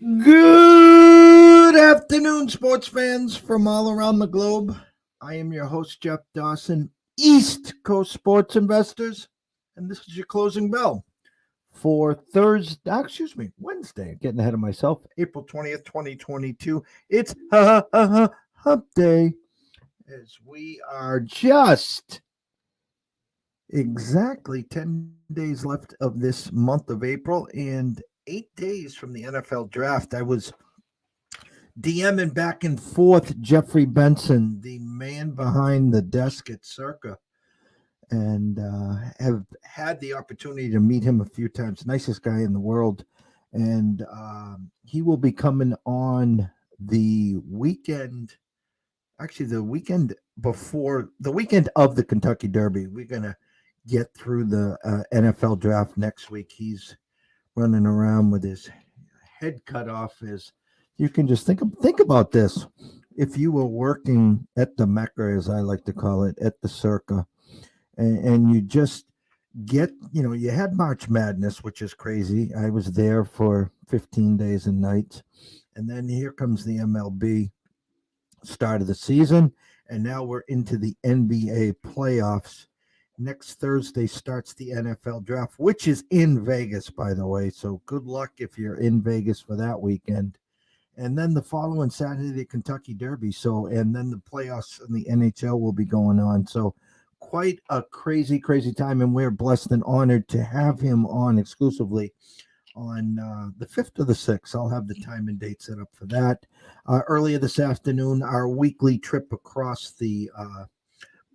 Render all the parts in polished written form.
Good afternoon, sports fans from all around the globe. I am your host, Jeff Dawson, East Coast Sports Investors, and this is your closing bell for Wednesday. Getting ahead of myself, April 20th, 2022. It's Hump Day, as we are just exactly 10 days left of this month of April and 8 days from the NFL draft. I was DMing back and forth Jeffrey Benson, the man behind the desk at Circa, and have had the opportunity to meet him a few times. Nicest guy in the world. And he will be coming on the weekend, actually, the weekend before the weekend of the Kentucky Derby. We're going to get through the NFL draft next week. He's running around with his head cut off. As you can just think about this. If you were working at the Mecca, as I like to call it, at the Circa, and you just get, you had March Madness, which is crazy. I was there for 15 days and nights. And then here comes the MLB start of the season. And now we're into the NBA playoffs. Next Thursday starts the NFL draft, which is in Vegas, by the way. So good luck if you're in Vegas for that weekend. And then the following Saturday, the Kentucky Derby. And then the playoffs in the NHL will be going on. So quite a crazy, crazy time. And we're blessed and honored to have him on exclusively on the 5th of the 6th. I'll have the time and date set up for that. Earlier this afternoon, our weekly trip across the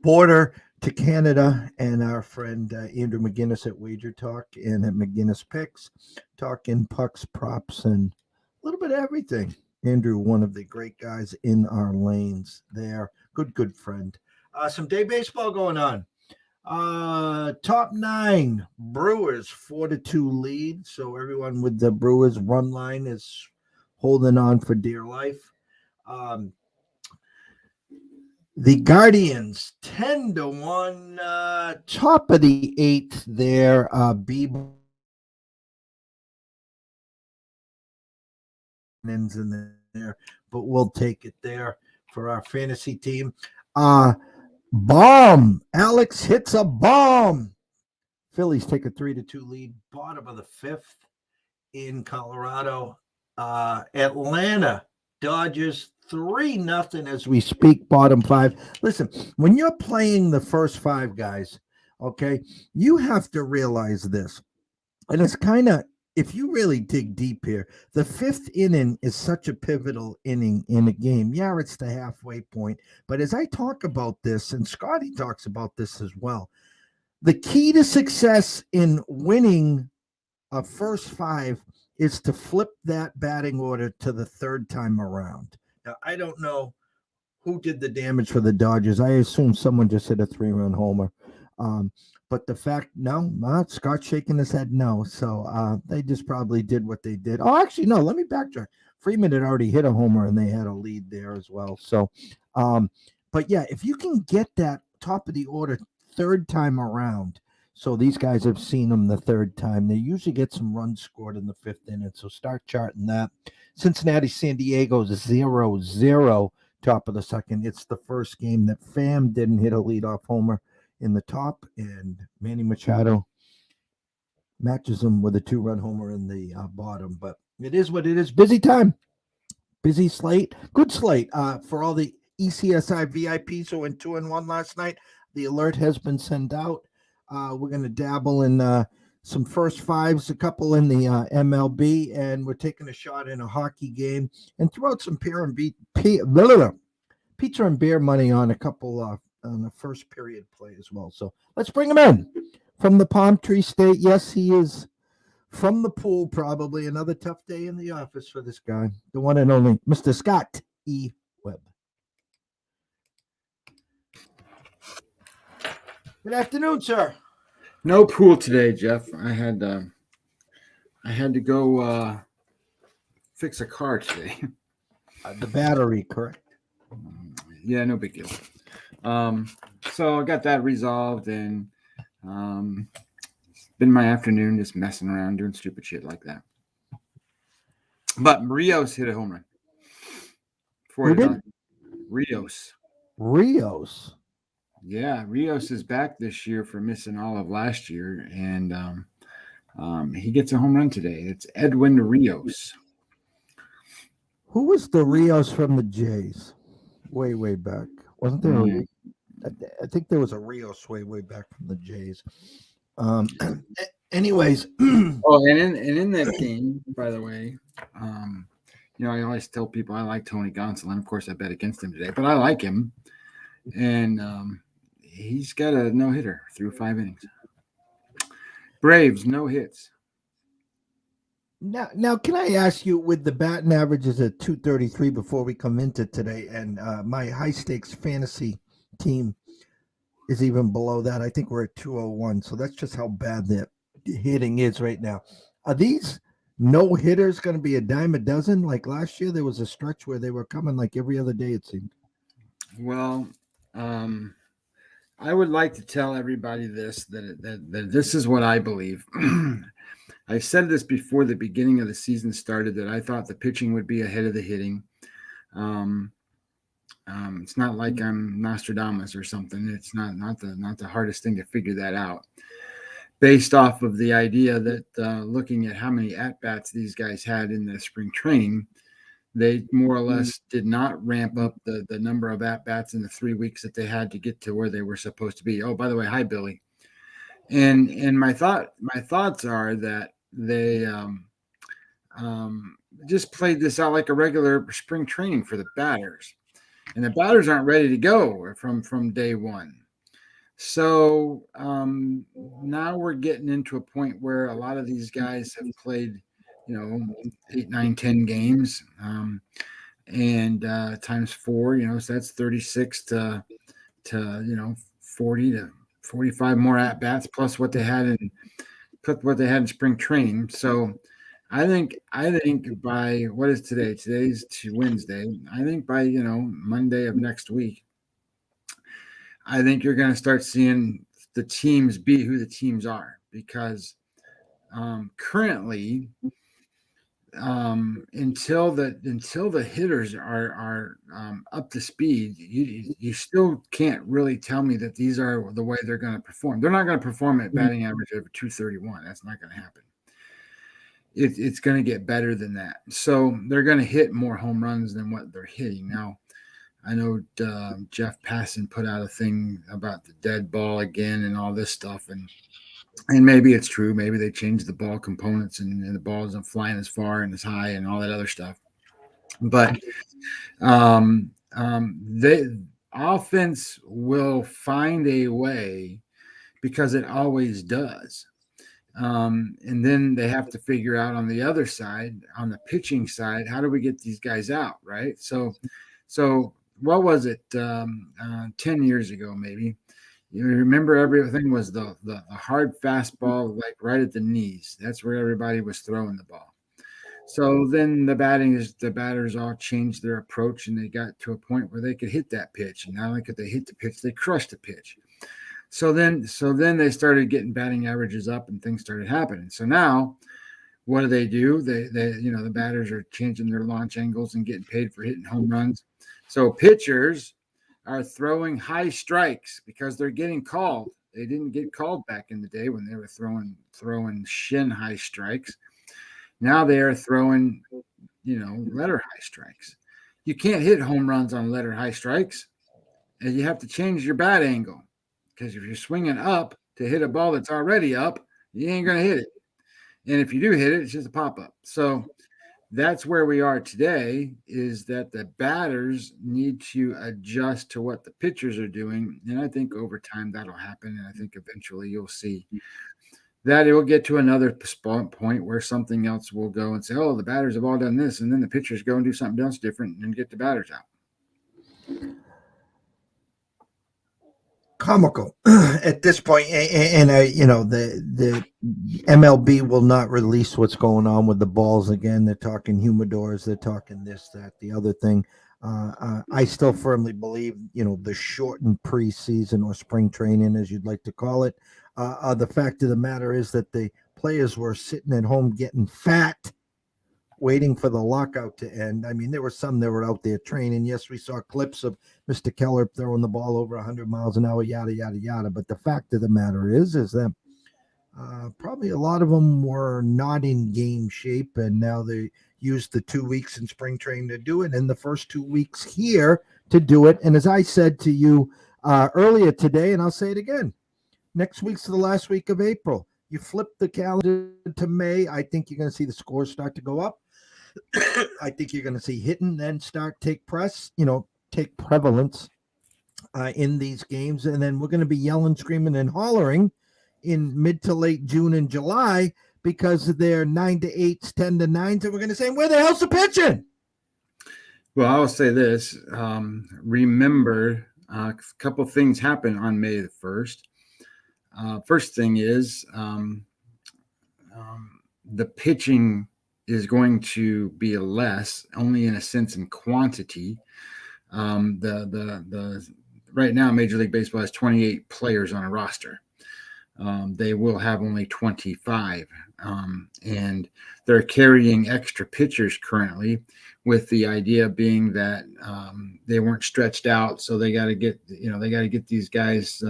border to Canada, and our friend Andrew McGinnis at Wager Talk and at McGinnis Picks, talking pucks, props, and a little bit of everything. Andrew, one of the great guys in our lanes there. Good friend. Some day baseball going on. Top 9, Brewers 4-2 lead. So everyone with the Brewers run line is holding on for dear life. The Guardians 10-1, top of the 8th there. Bieber in there, but we'll take it there for our fantasy team. Bomb. Alex hits a bomb. Phillies take a 3-2 lead. Bottom of the 5th in Colorado. Atlanta Dodgers 3-0 as we speak, bottom 5. Listen, when you're playing the first 5 guys, okay, you have to realize this. And it's kind of, if you really dig deep here, the 5th inning is such a pivotal inning in a game. Yeah, it's the halfway point. But as I talk about this, and Scotty talks about this as well, the key to success in winning a first 5 is to flip that batting order to the 3rd time around. Now, I don't know who did the damage for the Dodgers. I assume someone just hit a 3-run homer. But the fact, no, Scott's shaking his head no. So they just probably did what they did. Oh, actually, no, let me backtrack. Freeman had already hit a homer and they had a lead there as well. So, but yeah, if you can get that top of the order 3rd time around, so these guys have seen them the 3rd time. They usually get some runs scored in the 5th inning. So start charting that. Cincinnati, San Diego 0-0, top of the 2nd. It's the first game that Pham didn't hit a leadoff homer in the top, and Manny Machado matches him with a 2-run homer in the bottom. But it is what it is. Busy time. Busy slate. Good slate for all the ECSI VIPs who went 2-1 last night. The alert has been sent out. We're going to dabble in some first 5s, a couple in the MLB, and we're taking a shot in a hockey game and throw out some pizza and beer money on a couple on the first period play as well. So let's bring him in from the Palm Tree State. Yes, he is from the pool, probably. Another tough day in the office for this guy, the one and only Mr. Scott E. Webb. Good afternoon, sir. No pool today, Jeff. I had to go fix a car today. The battery, correct? Yeah, no big deal. So I got that resolved, and it's been my afternoon just messing around doing stupid shit like that. But Rios hit a home run. Who did? Rios. Rios. Yeah, Rios is back this year for missing all of last year, and he gets a home run today. It's Edwin Rios. Who was the Rios from the Jays? Way back. Wasn't there a Mm. I think there was a Rios way back from the Jays. Anyways, Oh, and in that game, by the way, I always tell people I like Tony Gonsolin. Of course, I bet against him today, but I like him, and he's got a no hitter through 5 innings. Braves no hits. now, can I ask you, with the batting averages at 233 before we come into today, and my high stakes fantasy team is even below that. I think we're at 201. So that's just how bad the hitting is right now. Are these no hitters going to be a dime a dozen? Like last year, there was a stretch where they were coming like every other day, it seemed. Well, I would like to tell everybody this that this is what I believe. I said this before the beginning of the season started that I thought the pitching would be ahead of the hitting. It's not like I'm Nostradamus or something. It's not the hardest thing to figure that out. Based off of the idea that looking at how many at bats these guys had in the spring training, they more or less did not ramp up the number of at bats in the 3 weeks that they had to get to where they were supposed to be. Oh, by the way, hi Billy. And my thoughts are that they just played this out like a regular spring training for the batters, and the batters aren't ready to go from day one. So now we're getting into a point where a lot of these guys have played, 8, 9, 10 games, and times 4, so that's 36 to 40 to 45 more at bats plus what they had in spring training. So I think by, what is today? Today's Wednesday. I think by Monday of next week, I think you're going to start seeing the teams be who the teams are, because currently, until the hitters are up to speed, you still can't really tell me that these are the way they're going to perform. They're not going to perform at batting average over 231. That's not going to happen. It's going to get better than that. So they're going to hit more home runs than what they're hitting now. I know Jeff Passan put out a thing about the dead ball again and all this stuff, and maybe it's true. Maybe they changed the ball components and the ball isn't flying as far and as high and all that other stuff. But the offense will find a way, because it always does. And then they have to figure out on the other side, on the pitching side, how do we get these guys out, right? So what was it, 10 years ago maybe? You remember everything was the hard fastball, like right at the knees. That's where everybody was throwing the ball. So then the batters all changed their approach, and they got to a point where they could hit that pitch. And not only could they hit the pitch, they crushed the pitch. So then they started getting batting averages up, and things started happening. So now, what do? They the batters are changing their launch angles and getting paid for hitting home runs. So pitchers are throwing high strikes because they're getting called. They didn't get called back in the day when they were throwing shin high strikes. Now they are throwing, letter high strikes. You can't hit home runs on letter high strikes, and you have to change your bat angle, because if you're swinging up to hit a ball that's already up, you ain't going to hit it. And if you do hit it, it's just a pop-up. So that's where we are today, is that the batters need to adjust to what the pitchers are doing. And I think over time that'll happen. And I think eventually you'll see that it will get to another point where something else will go and say, oh, the batters have all done this. And then the pitchers go and do something else different and get the batters out. Comical at this point, and the MLB will not release what's going on with the balls again. They're talking humidors, they're talking this, that, the other thing. I still firmly believe, the shortened preseason or spring training, as you'd like to call it. The fact of the matter is that the players were sitting at home getting fat waiting for the lockout to end. I mean, there were some that were out there training. Yes, we saw clips of Mr. Keller throwing the ball over 100 miles an hour, yada, yada, yada. But the fact of the matter is that probably a lot of them were not in game shape, and now they used the 2 weeks in spring training to do it, and the first 2 weeks here to do it. And as I said to you earlier today, and I'll say it again, next week's the last week of April. You flip the calendar to May, I think you're going to see the scores start to go up. I think you're going to see hitting then take prevalence in these games. And then we're going to be yelling, screaming, and hollering in mid to late June and July because they're 9 to 8s, 10 to 9s. And we're going to say, where the hell's the pitching? Well, I'll say this. Remember, a couple things happened on May the 1st. First thing is the pitching is going to be less, only in a sense in quantity. The right now, Major League Baseball has 28 players on a roster. They will have only 25, and they're carrying extra pitchers currently, with the idea being that they weren't stretched out, so they got to get these guys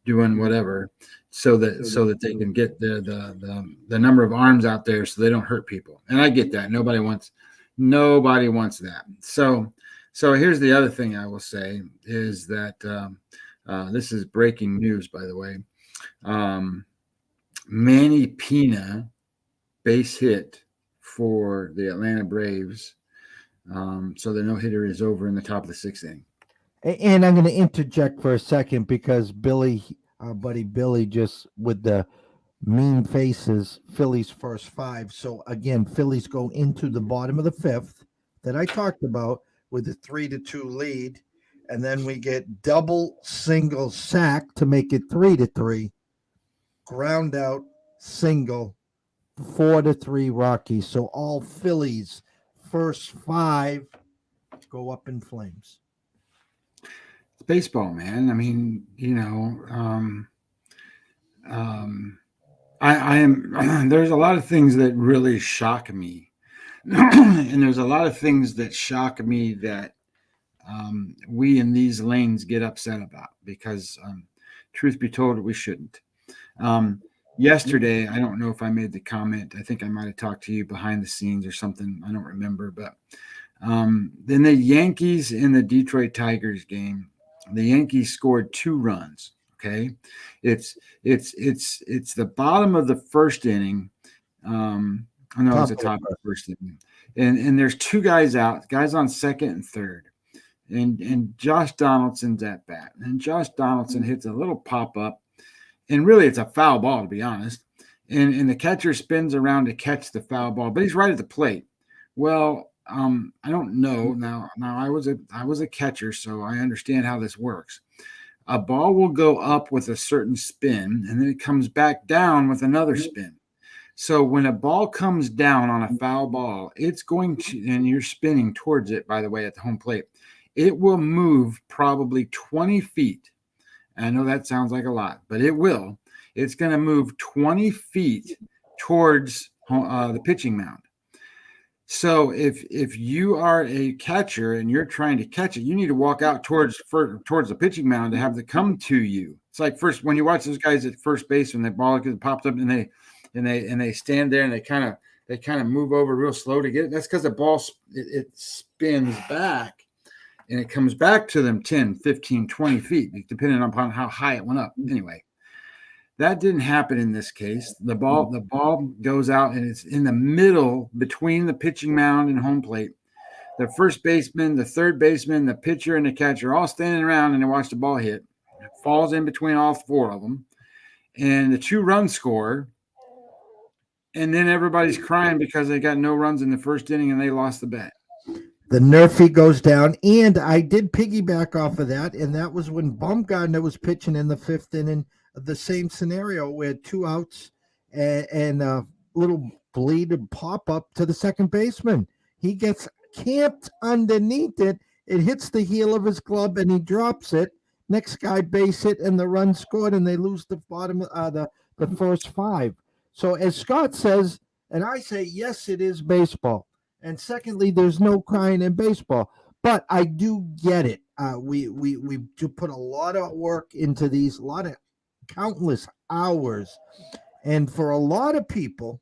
doing whatever, so that they can get the number of arms out there, so they don't hurt people. And I get that. Nobody wants that. So here's the other thing I will say is that this is breaking news, by the way. Manny Pina base hit for the Atlanta Braves. So the no-hitter is over in the top of the 6th inning. And I'm going to interject for a second because Billy, our buddy Billy, just with the mean faces, Phillies first 5. So again, Phillies go into the bottom of the 5th that I talked about with a 3-2 lead. And then we get double single sack to make it 3-3. Ground out single 4-3 Rockies. So all Phillies first 5 go up in flames. It's baseball, man. I mean, I am. There's a lot of things that really shock me, and there's a lot of things that shock me that we in these lanes get upset about because, truth be told, we shouldn't. Yesterday, I don't know if I made the comment. I think I might have talked to you behind the scenes or something. I don't remember, but then the Yankees in the Detroit Tigers game, the Yankees scored 2 runs. Okay, it's the bottom of the 1st inning. It's the top of the 1st inning, and there's 2 guys out, guys on 2nd and 3rd, and Josh Donaldson's at bat, and Josh Donaldson hits a little pop up. And really, it's a foul ball, to be honest. And the catcher spins around to catch the foul ball, but he's right at the plate. Well, I don't know. Now I was a catcher, so I understand how this works. A ball will go up with a certain spin, and then it comes back down with another spin. So when a ball comes down on a foul ball, it's going to, and you're spinning towards it, by the way, at the home plate, it will move probably 20 feet. I know that sounds like a lot, but it will. It's going to move 20 feet towards the pitching mound. So if you are a catcher and you're trying to catch it, you need to walk out towards the pitching mound to have it come to you. It's like first when you watch those guys at first base when the ball gets popped up and they stand there and they kind of move over real slow to get it. That's because the ball it spins back. And it comes back to them 10, 15, 20 feet, depending upon how high it went up. Anyway, that didn't happen in this case. The ball goes out, and it's in the middle between the pitching mound and home plate. The first baseman, the third baseman, the pitcher, and the catcher are all standing around, and they watch the ball hit. It falls in between all 4 of them. And the 2-run score, and then everybody's crying because they got no runs in the 1st inning, and they lost the bet. The Nerfy goes down, and I did piggyback off of that, and that was when Bumgarner was pitching in the 5th inning, the same scenario where 2 outs and a little bleeded pop up to the second baseman. He gets camped underneath it. It hits the heel of his glove, and he drops it. Next guy base hit, and the run scored, and they lose the bottom the first 5. So as Scott says, and I say, yes, it is baseball. And secondly, there's no crying in baseball. But I do get it. We do put a lot of work into these, a lot of countless hours, and for a lot of people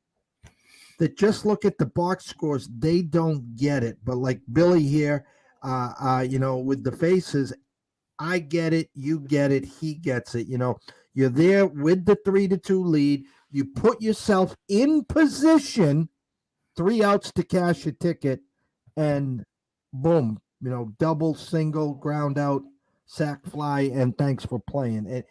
that just look at the box scores, they don't get it. But like Billy here, with the faces, I get it, you get it, he gets it. You're there with the 3-2 lead. You put yourself in position, 3 outs to cash your ticket, and boom, double, single, ground out, sack fly, and thanks for playing.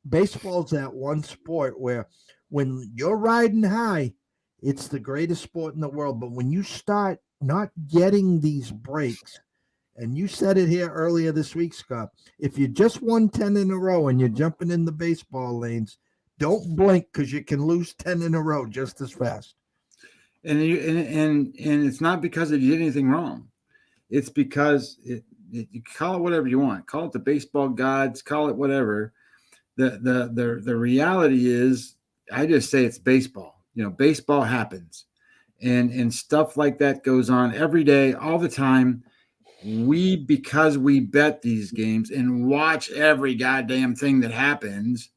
Baseball's that one sport where when you're riding high, it's the greatest sport in the world. But when you start not getting these breaks, and you said it here earlier this week, Scott, if you just won 10 in a row and you're jumping in the baseball lanes, don't blink because you can lose 10 in a row just as fast. And it's not because you did anything wrong. It's because you call it whatever you want. Call it the baseball gods. Call it whatever. The reality is, I just say it's baseball. Baseball happens, and stuff like that goes on every day, all the time. Because we bet these games and watch every goddamn thing that happens,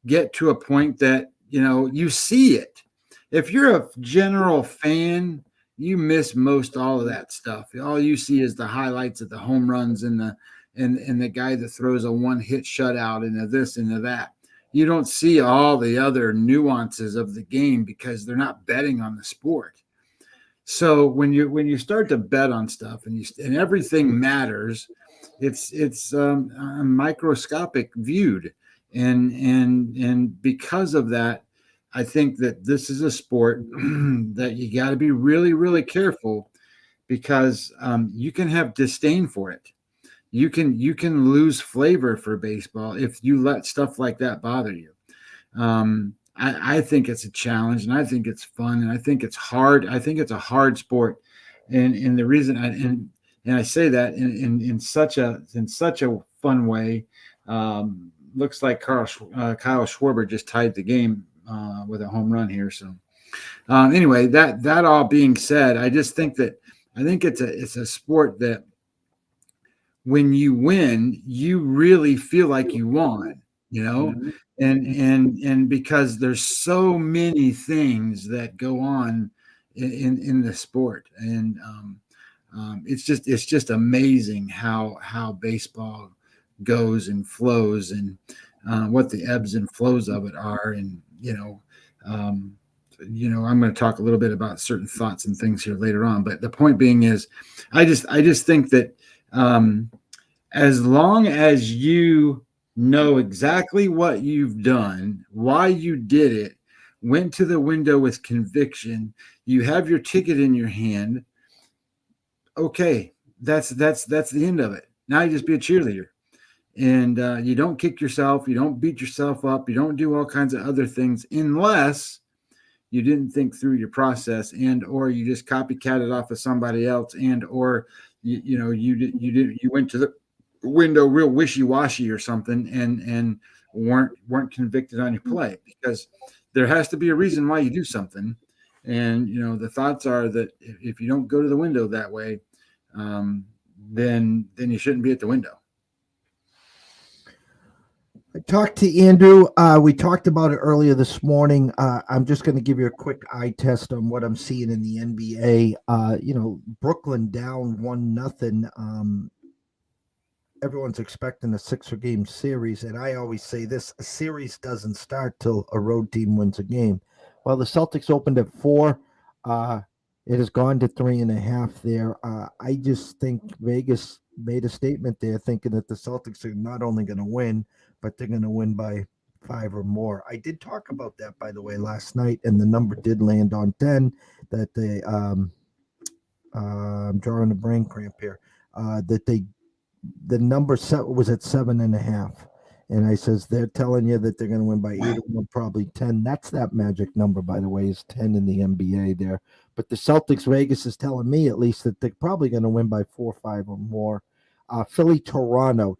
get to a point that you see it. If you're a general fan, you miss most all of that stuff. All you see is the highlights of the home runs and the guy that throws a one-hit shutout and this and that. You don't see all the other nuances of the game because they're not betting on the sport. So when you start to bet on stuff and everything matters, it's microscopic viewed, and because of that, I think that this is a sport that you got to be really, really careful, because you can have disdain for it. You can lose flavor for baseball if you let stuff like that bother you. I think it's a challenge, and I think it's fun, and I think it's hard. I think it's a hard sport, and the reason I say that in such a fun way. Looks like Kyle Schwarber just tied the game with a home run here. So anyway, that all being said, I think it's a sport that when you win, you really feel like you won, mm-hmm. and because there's so many things that go on in the sport, and it's just amazing how baseball goes and flows, and what the ebbs and flows of it are. And I'm going to talk a little bit about certain thoughts and things here later on, but the point being is, I just think that as long as you know exactly what you've done, why you did it, went to the window with conviction, you have your ticket in your hand, okay, that's the end of it. Now you just be a cheerleader, and you don't kick yourself, you don't beat yourself up, you don't do all kinds of other things unless you didn't think through your process, and or you just copycatted off of somebody else, and or you went to the window real wishy-washy or something, and weren't convicted on your play, because there has to be a reason why you do something. And the thoughts are that if you don't go to the window that way, then you shouldn't be at the window. I talked to Andrew. We talked about it earlier this morning. I'm just going to give you a quick eye test on what I'm seeing in the NBA. Brooklyn down 1-0. Everyone's expecting a 6-game series, and I always say this: a series doesn't start till a road team wins a game. Well, the Celtics opened at 4. It has gone to 3.5 there. I just think Vegas made a statement there, thinking that the Celtics are not only going to win, but they're going to win by 5 or more. I did talk about that, by the way, last night, and the number did land on 10. That they, I'm drawing a brain cramp here. The number set was at 7.5, and I says they're telling you that they're going to win by 8 or probably 10. That's that magic number, by the way, is 10 in the NBA there. But the Celtics, Vegas is telling me at least that they're probably going to win by 4 or 5 or more. Philly, Toronto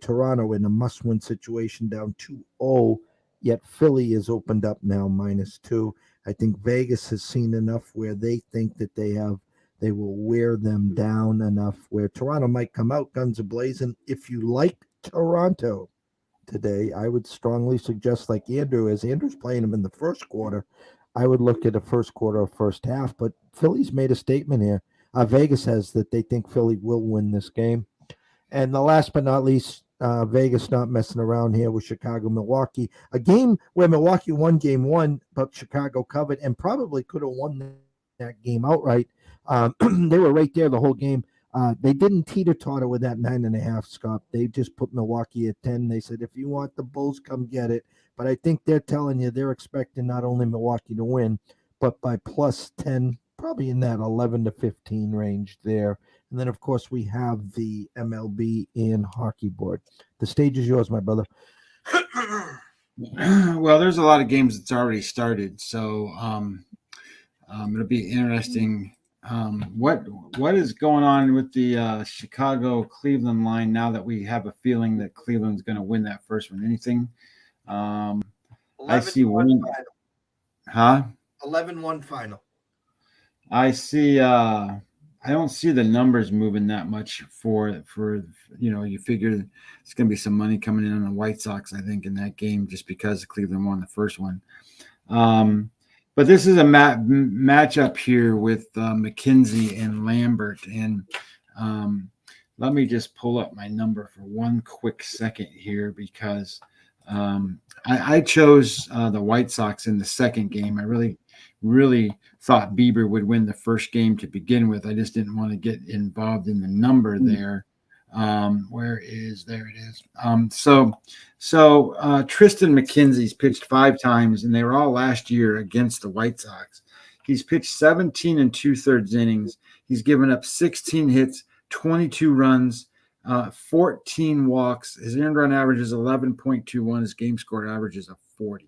in a must-win situation, down 2-0. Yet Philly is opened up now -2. I think Vegas has seen enough where they think that they have they will wear them down enough where Toronto might come out guns a-blazing. If you like Toronto today, I would strongly suggest, like Andrew, as Andrew's playing them in the first quarter, I would look at the first quarter or first half. But Philly's made a statement here. Vegas has that they think Philly will win this game. And the last but not least, Vegas not messing around here with Chicago, Milwaukee, a game where Milwaukee won game one, but Chicago covered and probably could have won that game outright. They were right there the whole game. They didn't teeter-totter with that 9.5, Scott. They just put Milwaukee at 10. They said, if you want the Bulls, come get it. But I think they're telling you they're expecting not only Milwaukee to win, but by plus 10, probably in that 11 to 15 range there. And then, of course, we have the MLB and hockey board. The stage is yours, my brother. Well, there's a lot of games that's already started, so it'll be interesting. What is going on with the Chicago-Cleveland line now that we have a feeling that Cleveland's going to win that first one? Anything? I see one. Huh? 11-1 final. I see. I don't see the numbers moving that much for you figure it's going to be some money coming in on the White Sox, I think, in that game just because Cleveland won the first one. But this is a matchup here with McKenzie and Lambert. And let me just pull up my number for one quick second here because I chose the White Sox in the second game. I really thought Bieber would win the first game to begin with. I just didn't want to get involved in the number there. There it is. So Tristan McKenzie's pitched 5 times, and they were all last year against the White Sox. He's pitched 17 2/3 innings. He's given up 16 hits, 22 runs, 14 walks. His earned run average is 11.21. His game score average is a 40.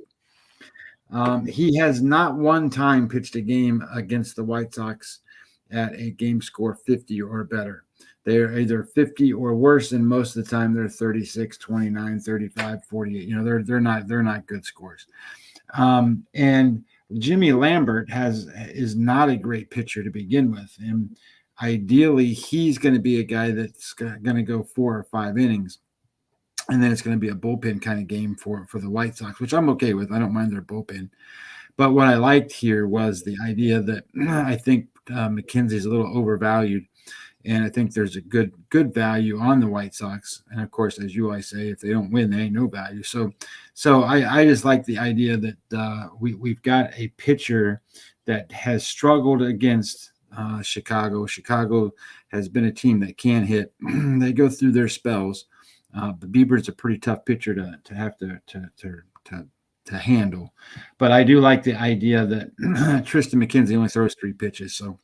He has not one time pitched a game against the White Sox at a game score 50 or better. They're either 50 or worse, and most of the time they're 36, 29, 35, 48. They're not good scores. And Jimmy Lambert is not a great pitcher to begin with, and ideally he's going to be a guy that's going to go 4 or 5 innings. And then it's going to be a bullpen kind of game for the White Sox, which I'm okay with. I don't mind their bullpen. But what I liked here was the idea that I think McKenzie's a little overvalued. And I think there's a good value on the White Sox. And, of course, as you always say, if they don't win, they ain't no value. So I just like the idea that we've got a pitcher that has struggled against Chicago. Chicago has been a team that can hit. They go through their spells. But Bieber's a pretty tough pitcher to have to handle. But I do like the idea that Tristan McKenzie only throws 3 pitches, so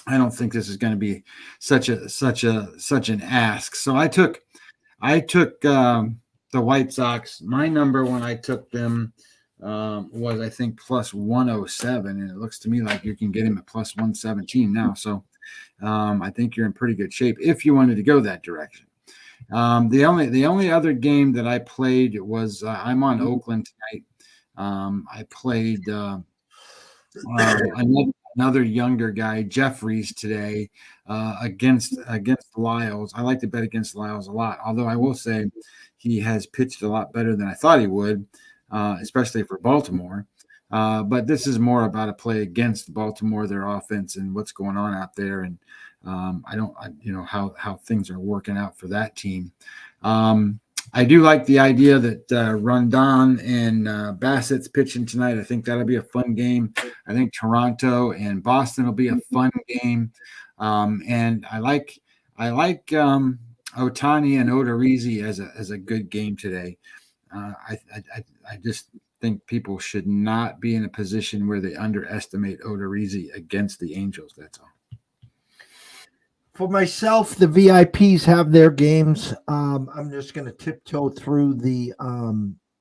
I don't think this is going to be such an ask. So I took the White Sox. My number when I took them was I think plus 107, and it looks to me like you can get him at plus 117 now. So I think you're in pretty good shape if you wanted to go that direction. The only other game that I played was I'm on Oakland tonight. I played another younger guy, Jeffries, today against Lyles. I like to bet against Lyles a lot, although I will say he has pitched a lot better than I thought he would, especially for Baltimore. But this is more about a play against Baltimore, their offense, and what's going on out there. And how things are working out for that team. I do like the idea that Rondon and Bassett's pitching tonight. I think that'll be a fun game. I think Toronto and Boston will be a fun game. And I like Ohtani and Odorizzi as a good game today. I just think people should not be in a position where they underestimate Odorizzi against the Angels. That's all. For myself, the VIPs have their games. I'm just going to tiptoe through the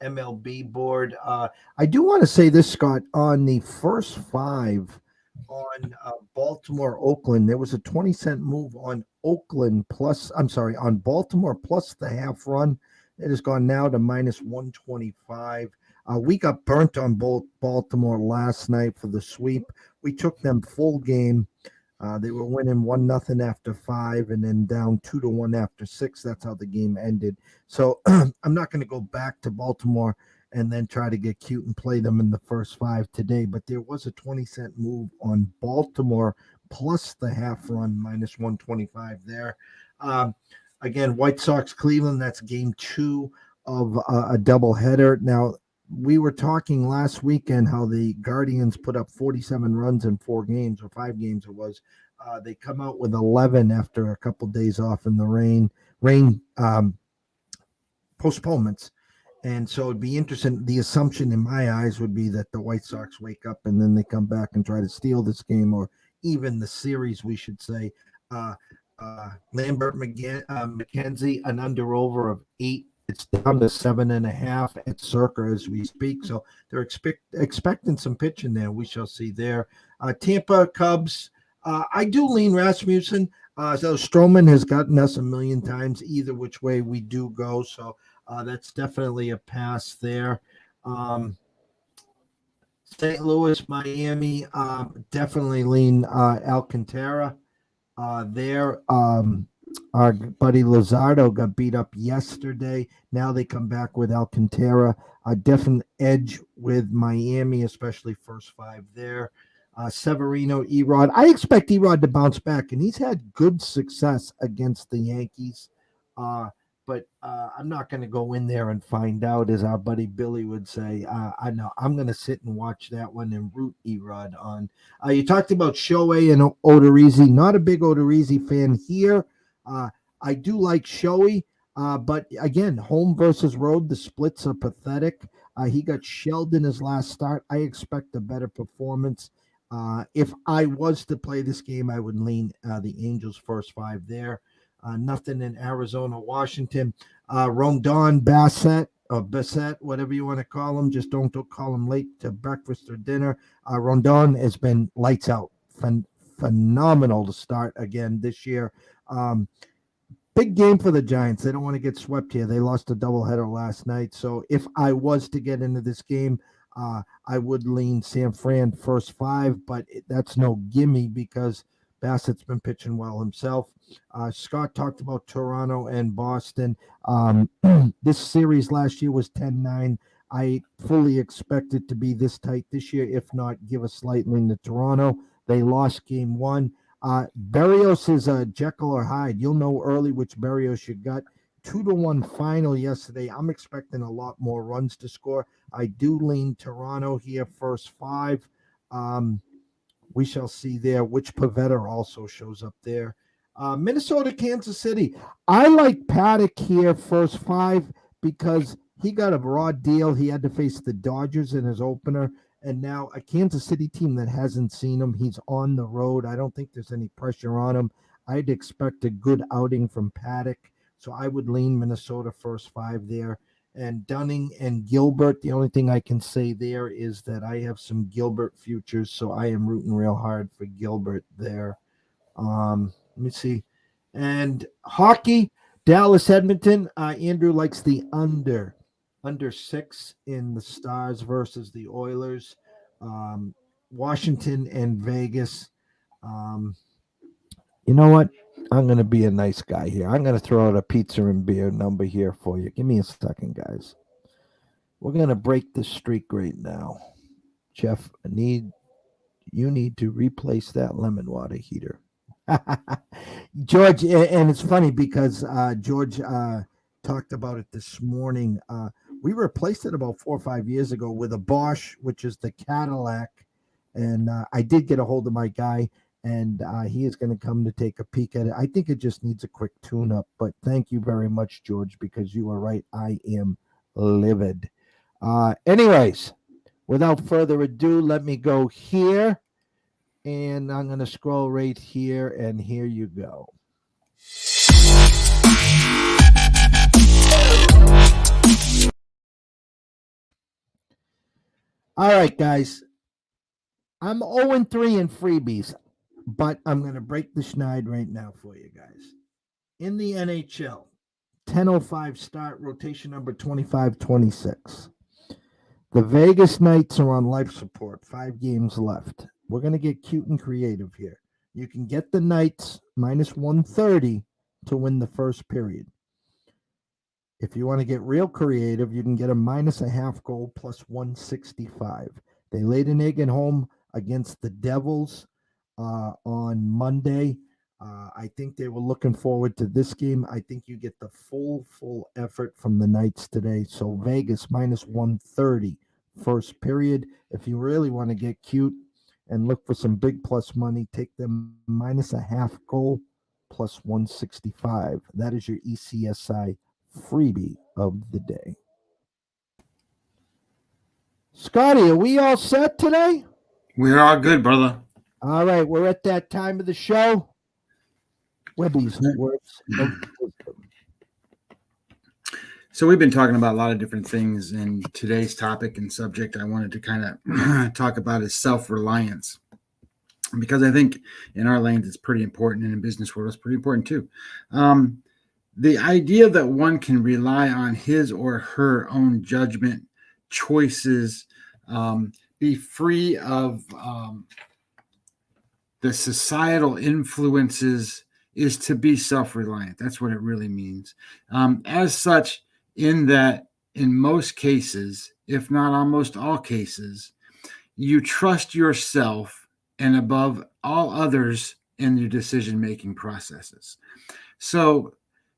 MLB board. I do want to say this, Scott. On the first 5 on Baltimore, Oakland, there was a 20-cent move on on Baltimore plus the half run. It has gone now to minus 125. We got burnt on Baltimore last night for the sweep. We took them full game. They were winning 1-0 after 5, and then down 2-1 after 6. That's how the game ended. So I'm not going to go back to Baltimore and then try to get cute and play them in the first 5 today. But there was a 20-cent move on Baltimore plus the half run minus 125 there. Again, White Sox Cleveland. That's game 2 of a doubleheader. Now, we were talking last weekend how the Guardians put up 47 runs in 4 games or 5 games it was. They come out with 11 after a couple days off in the rain postponements. And so it'd be interesting. The assumption in my eyes would be that the White Sox wake up and then they come back and try to steal this game or even the series, we should say. Lambert McKenzie, an under over of 8. It's down to 7.5 at Circa as we speak. So they're expecting some pitching there. We shall see there. Tampa Cubs. I do lean Rasmussen. So Stroman has gotten us a million times. Either which way we do go. So that's definitely a pass there. St. Louis, Miami. Definitely lean Alcantara. There. Our buddy Luzardo got beat up yesterday. Now they come back with Alcantara. A definite edge with Miami, especially first 5 there. Severino, Erod. I expect Erod to bounce back, and he's had good success against the Yankees. But I'm not going to go in there and find out, as our buddy Billy would say. I know I'm going to sit and watch that one and root Erod on. You talked about Shohei and Odorizzi. Not a big Odorizzi fan here. I do like Shohei, but again, home versus road, the splits are pathetic. He got shelled in his last start. I expect a better performance. If I was to play this game, I would lean the Angels first 5 there. Nothing in Arizona, Washington. Rondon, Bassett, whatever you want to call him. Just don't call him late to breakfast or dinner. Rondon has been lights out. Phenomenal to start again this year. Big game for the Giants. They don't want to get swept here. They lost a doubleheader last night. So if I was to get into this game, I would lean San Fran first 5, but that's no gimme because Bassett's been pitching well himself. Scott talked about Toronto and Boston. This series last year was 10-9. I fully expect it to be this tight this year. If not, give a slight lean to Toronto. They lost game 1. Berrios is a Jekyll or Hyde. You'll know early which Berrios you got. 2-1 final yesterday. I'm expecting a lot more runs to score. I do lean Toronto here first 5. We shall see there which Pavetta also shows up there. Minnesota, Kansas City. I like Paddock here first 5 because he got a raw deal. He had to face the Dodgers in his opener. And now a Kansas City team that hasn't seen him. He's on the road. I don't think there's any pressure on him. I'd expect a good outing from Paddock. So I would lean Minnesota first 5 there. And Dunning and Gilbert, the only thing I can say there is that I have some Gilbert futures. So I am rooting real hard for Gilbert there. Let me see. And hockey, Dallas, Edmonton. Andrew likes the under 6 in the Stars versus the Oilers. Washington and Vegas. You know what? I'm going to be a nice guy here. I'm going to throw out a pizza and beer number here for you. Give me a second, guys. We're going to break the streak right now. Jeff, you need to replace that lemon water heater. George, and it's funny because George talked about it this morning. We replaced it about 4 or 5 years ago with a Bosch, which is the Cadillac. And I did get a hold of my guy, and he is going to come to take a peek at it. I think it just needs a quick tune-up. But thank you very much, George, because you are right. I am livid. Anyways, without further ado, let me go here. And I'm going to scroll right here, and here you go. All right, guys. I'm 0-3 in freebies, but I'm going to break the schneid right now for you guys. In the NHL, 10:05 start, rotation number 25-26. The Vegas Knights are on life support, 5 games left. We're going to get cute and creative here. You can get the Knights minus 130 to win the first period. If you want to get real creative, you can get a minus a half goal plus 165. They laid an egg at home against the Devils on Monday. I think they were looking forward to this game. I think you get the full effort from the Knights today. So Vegas minus 130 first period. If you really want to get cute and look for some big plus money, take them minus a half goal plus 165. That is your ECSI freebie of the day. Scotty, are we all set today? We're all good, brother. All right, we're at that time of the show. Webby's words of wisdom. So we've been talking about a lot of different things, and today's topic and subject I wanted to kind of talk about is self-reliance, because I think in our lanes it's pretty important, and in business world it's pretty important too. The idea that one can rely on his or her own judgment, choices, be free of the societal influences, is to be self-reliant. That's what it really means. As such, in that in most cases, if not almost all cases, you trust yourself and above all others in your decision-making processes. So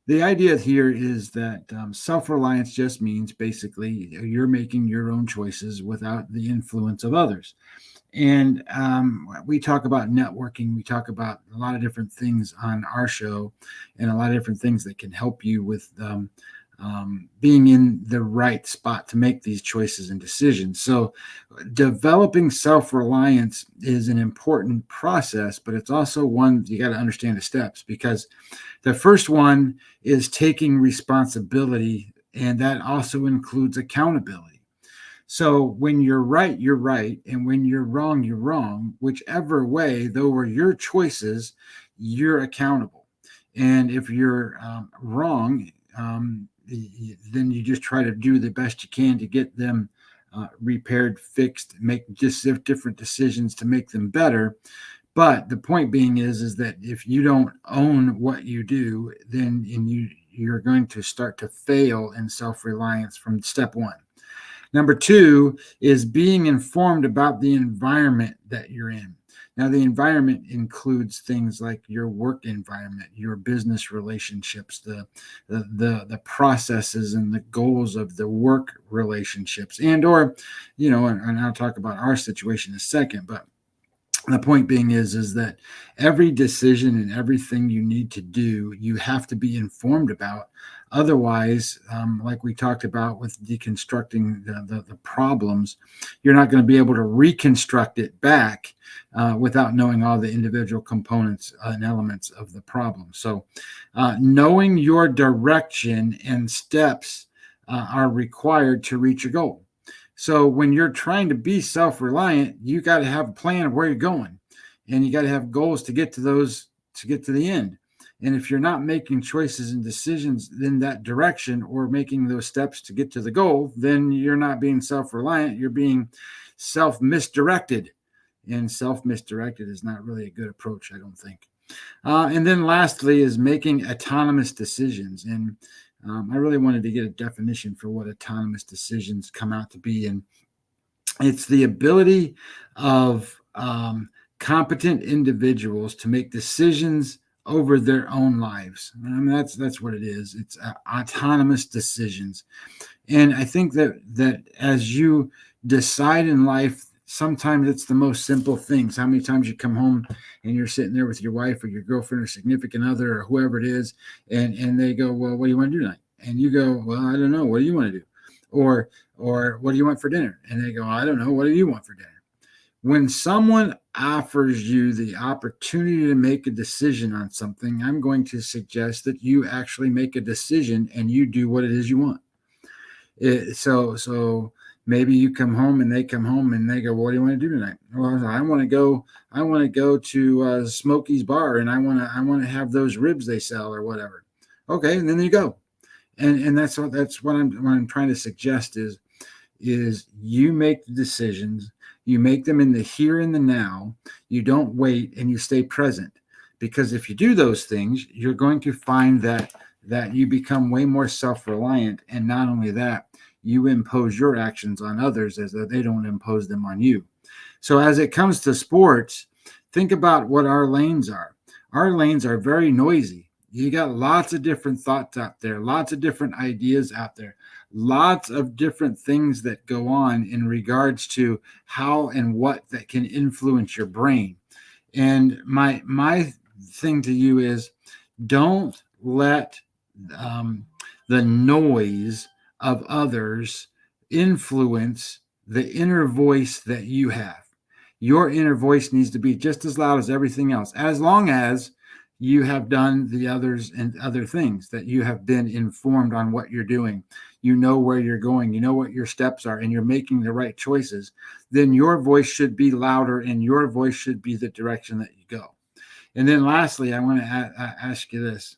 the idea here is that self-reliance just means basically you're making your own choices without the influence of others. And we talk about networking. We talk about a lot of different things on our show, and a lot of different things that can help you with being in the right spot to make these choices and decisions. So developing self-reliance is an important process, but it's also one you got to understand the steps, because the first one is taking responsibility, and that also includes accountability. So when you're right, you're right. And when you're wrong. Whichever way, though, are your choices, you're accountable. And if you're wrong, then you just try to do the best you can to get them repaired, fixed, make just different decisions to make them better. But the point being is that if you don't own what you do, then you're going to start to fail in self-reliance from step one. Number two is being informed about the environment that you're in. Now, the environment includes things like your work environment, your business relationships, the processes and the goals of the work relationships, and I'll talk about our situation in a second, but the point being is that every decision and everything you need to do, you have to be informed about. Otherwise, like we talked about with deconstructing the problems, you're not going to be able to reconstruct it back without knowing all the individual components and elements of the problem. So knowing your direction and steps are required to reach your goal. So when you're trying to be self-reliant, you got to have a plan of where you're going, and you got to have goals to get to the end. And if you're not making choices and decisions in that direction or making those steps to get to the goal, then you're not being self-reliant. You're being self-misdirected, and self-misdirected is not really a good approach, I don't think. And then lastly is making autonomous decisions. And I really wanted to get a definition for what autonomous decisions come out to be. And it's the ability of competent individuals to make decisions over their own lives. I mean, that's what it is. It's autonomous decisions. And I think that as you decide in life, sometimes it's the most simple things. How many times you come home and you're sitting there with your wife or your girlfriend or significant other or whoever it is, and they go, well, what do you want to do tonight? And you go, well, I don't know. What do you want to do? Or what do you want for dinner? And they go, I don't know. What do you want for dinner? When someone offers you the opportunity to make a decision on something, I'm going to suggest that you actually make a decision and you do what it is you want. So maybe you come home and they come home and they go, what do you want to do tonight? Well, I want to go to Smokey's Bar, and I want to have those ribs they sell or whatever. Okay, and then you go. And that's what I'm trying to suggest is you make the decisions, You make them in the here and the now. You don't wait, and you stay present. Because if you do those things, you're going to find that you become way more self-reliant. And not only that, you impose your actions on others as though they don't impose them on you. So as it comes to sports, think about what our lanes are. Our lanes are very noisy. You got lots of different thoughts out there, lots of different ideas out there, lots of different things that go on in regards to how and what that can influence your brain. And my thing to you is, don't let the noise of others influence the inner voice that you have. Your inner voice needs to be just as loud as everything else, as long as you have done the others and other things, that you have been informed on what you're doing. You know where you're going, you know what your steps are, and you're making the right choices. Then your voice should be louder, and your voice should be the direction that you go. And then lastly, I want to ask you this.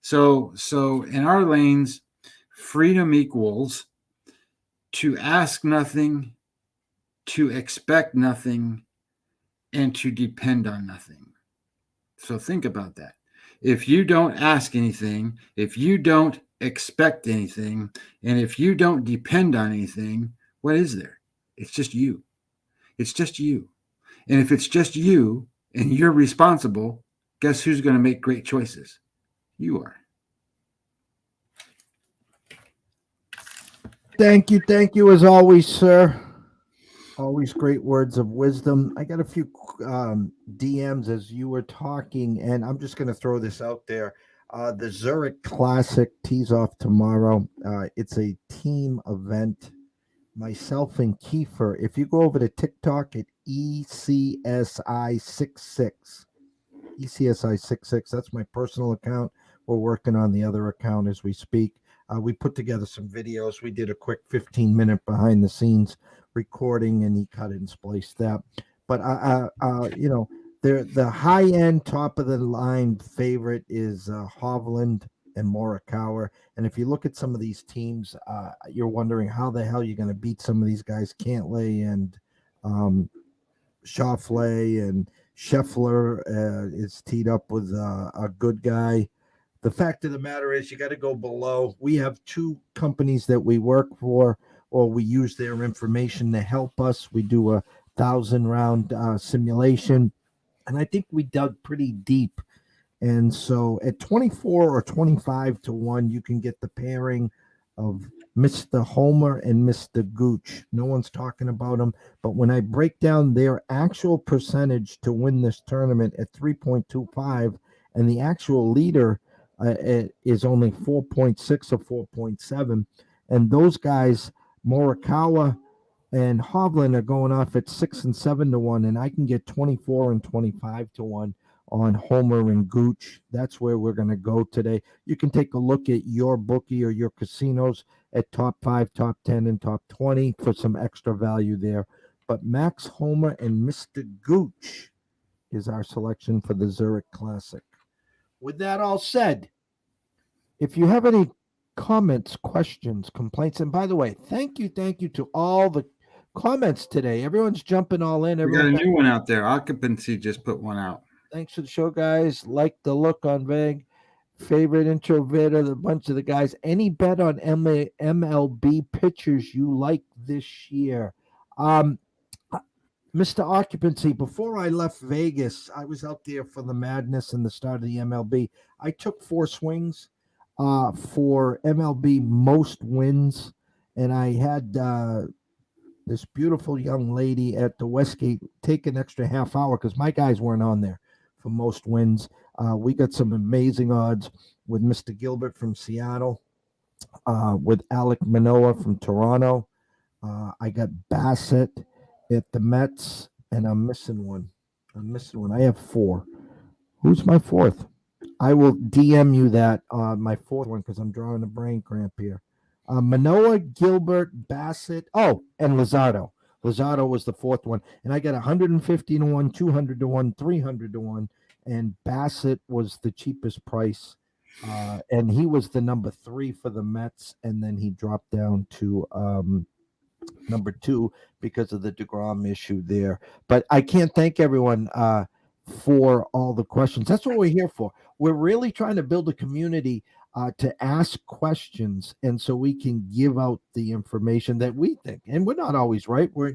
So in our lanes, freedom equals to ask nothing, to expect nothing, and to depend on nothing. So think about that. If you don't ask anything, if you don't expect anything, and if you don't depend on anything, what is there? It's just you. It's just you. And if it's just you and you're responsible, guess who's going to make great choices? You are. Thank you as always, sir. Always great words of wisdom. I got a few DMs as you were talking, and I'm just going to throw this out there. The Zurich Classic tees off tomorrow. It's a team event. Myself and Kiefer. If you go over to TikTok at ECSI66, ECSI66, that's my personal account. We're working on the other account as we speak. We put together some videos. We did a quick 15-minute behind the scenes recording, and he cut and spliced that. But the high end, top of the line favorite is Hovland and Morikawa. And if you look at some of these teams, you're wondering how the hell you're going to beat some of these guys. Cantlay and Schauffele and Scheffler is teed up with a good guy. The fact of the matter is, you got to go below. We have two companies that we work for, or we use their information to help us. We do a 1,000-round simulation, and I think we dug pretty deep. And so at 24 or 25 to 1, you can get the pairing of Mr. Homer and Mr. Gooch. No one's talking about them, but when I break down their actual percentage to win this tournament at 3.25, and the actual leader is only 4.6 or 4.7, and those guys, Morikawa and Hovland, are going off at 6 and 7 to 1, and I can get 24 and 25 to 1 on Homer and Gooch. That's where we're going to go today. You can take a look at your bookie or your casinos at top 5, top 10, and top 20 for some extra value there. But Max Homer and Mr. Gooch is our selection for the Zurich Classic. With that all said, if you have any comments, questions, complaints, and by the way, thank you to all the comments today. Everyone's jumping all in. We got a new one out there. Occupancy just put one out. Thanks for the show, guys. Like the look on Veg. Favorite intro vid of a bunch of the guys. Any bet on MLB pitchers you like this year? Mr. Occupancy, before I left Vegas, I was out there for the madness and the start of the MLB. I took 4 swings for MLB most wins, and I had this beautiful young lady at the Westgate take an extra half hour because my guys weren't on there for most wins. We got some amazing odds with Mr. Gilbert from Seattle, with Alek Manoah from Toronto. I got Bassett at the Mets, and I'm missing one. I have 4. Who's my 4th? I will DM you that, my 4th one, because I'm drawing a brain cramp here. Manoah, Gilbert, Bassett, and Luzardo. Luzardo was the 4th one. And I got 150 to 1, 200 to 1, 300 to 1. And Bassett was the cheapest price. And he was the number 3 for the Mets. And then he dropped down to Number two, because of the DeGrom issue there. But I can't thank everyone for all the questions. That's what we're here for. We're really trying to build a community to ask questions, and so we can give out the information that we think. And we're not always right. We're,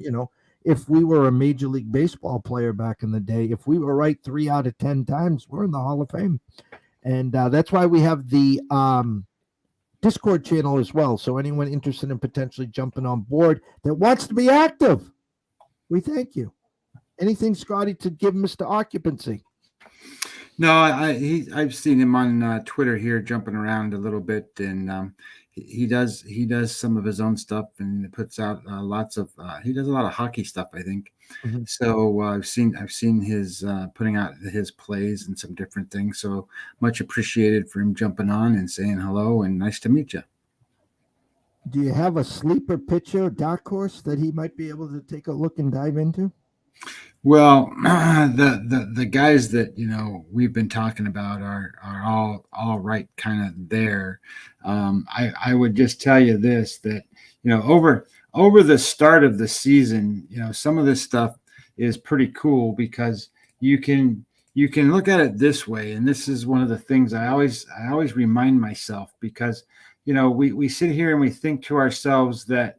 if we were a Major League Baseball player back in the day, if we were right 3 out of 10 times, we're in the Hall of Fame. And that's why we have the Discord channel as well. So anyone interested in potentially jumping on board that wants to be active, we thank you. Anything, Scotty, to give Mr. Occupancy? No, I've seen him on Twitter here jumping around a little bit, and he does some of his own stuff and puts out lots of he does a lot of hockey stuff, I think. Mm-hmm. So I've seen his putting out his plays and some different things. So much appreciated for him jumping on and saying hello and nice to meet you. Do you have a sleeper pitcher, dark horse, that he might be able to take a look and dive into? Well, the guys that we've been talking about are all right, kind of there. I would just tell you this, that over the start of the season, some of this stuff is pretty cool because you can look at it this way, and this is one of the things I always remind myself, because we sit here and we think to ourselves that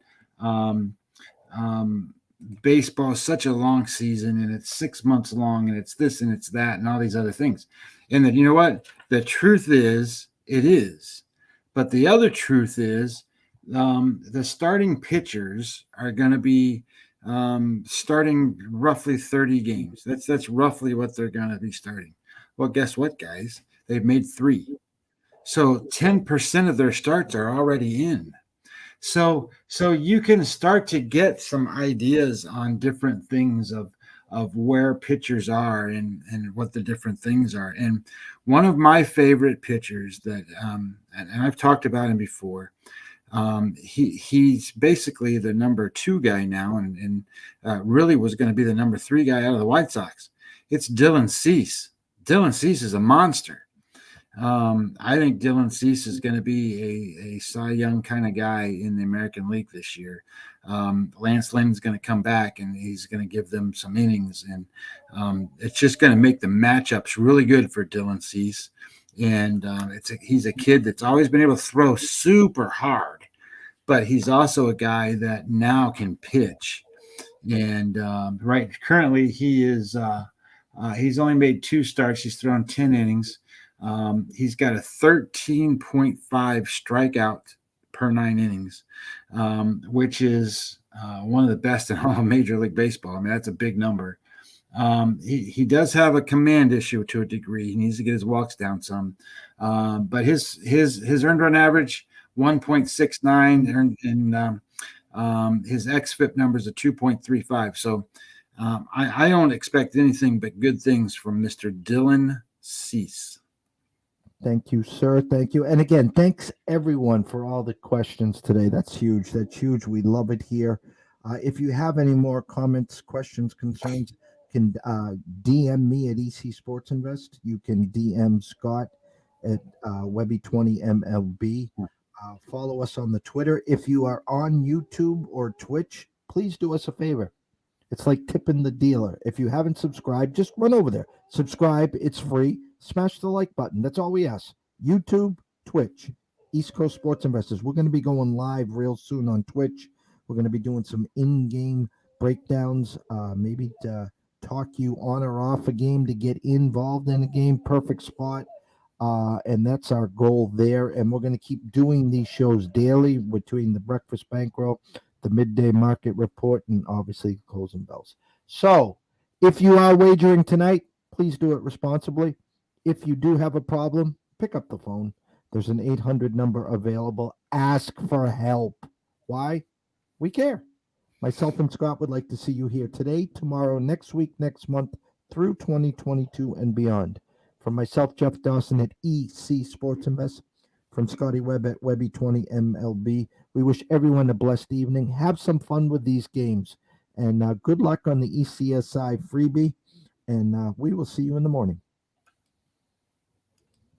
baseball is such a long season, and it's 6 months long, and it's this and it's that and all these other things. And that, what the truth is, it is. But the other truth is, the starting pitchers are going to be starting roughly 30 games. That's roughly what they're going to be starting. Well, guess what, guys? They've made 3. So 10% of their starts are already in. So you can start to get some ideas on different things of where pitchers are and what the different things are. And one of my favorite pitchers that, and I've talked about him before, he's basically the number 2 guy now, and really was going to be the number 3 guy out of the White Sox. It's Dylan Cease. Dylan Cease is a monster. I think Dylan Cease is going to be a Cy Young kind of guy in the American League this year. Lance Lynn's going to come back, and he's going to give them some innings, and it's just going to make the matchups really good for Dylan Cease. And he's a kid that's always been able to throw super hard, but he's also a guy that now can pitch. And currently he is he's only made 2 starts. He's thrown 10 innings. He's got a 13.5 strikeout per 9 innings, which is one of the best in all of Major League Baseball. I mean, that's a big number. He does have a command issue to a degree. He needs to get his walks down some, but his earned run average 1.69, and his xFIP numbers are 2.35. So I don't expect anything but good things from Mr. Dylan Cease. Thank you, sir. Thank you. And again, thanks everyone for all the questions today. That's huge. That's huge. We love it here. If you have any more comments, questions, concerns, you can DM me at EC Sports Invest. You can DM Scott at Webby20MLB. Follow us on the Twitter. If you are on YouTube or Twitch, please do us a favor. It's like tipping the dealer. If you haven't subscribed, just run over there. Subscribe. It's free. Smash the like button. That's all we ask. YouTube, Twitch, East Coast Sports Investors. We're going to be going live real soon on Twitch. We're going to be doing some in-game breakdowns, maybe to talk you on or off a game to get involved in a game. Perfect spot. And that's our goal there. And we're going to keep doing these shows daily between the Breakfast Bankroll, the Midday Market Report, and obviously Closing Bells. So if you are wagering tonight, please do it responsibly. If you do have a problem, pick up the phone. There's an 800 number available. Ask for help. Why? We care. Myself and Scott would like to see you here today, tomorrow, next week, next month, through 2022 and beyond. From myself, Jeff Dawson at EC Sports Invest, from Scotty Webb at Webby20MLB, we wish everyone a blessed evening. Have some fun with these games. And good luck on the ECSI freebie. And we will see you in the morning.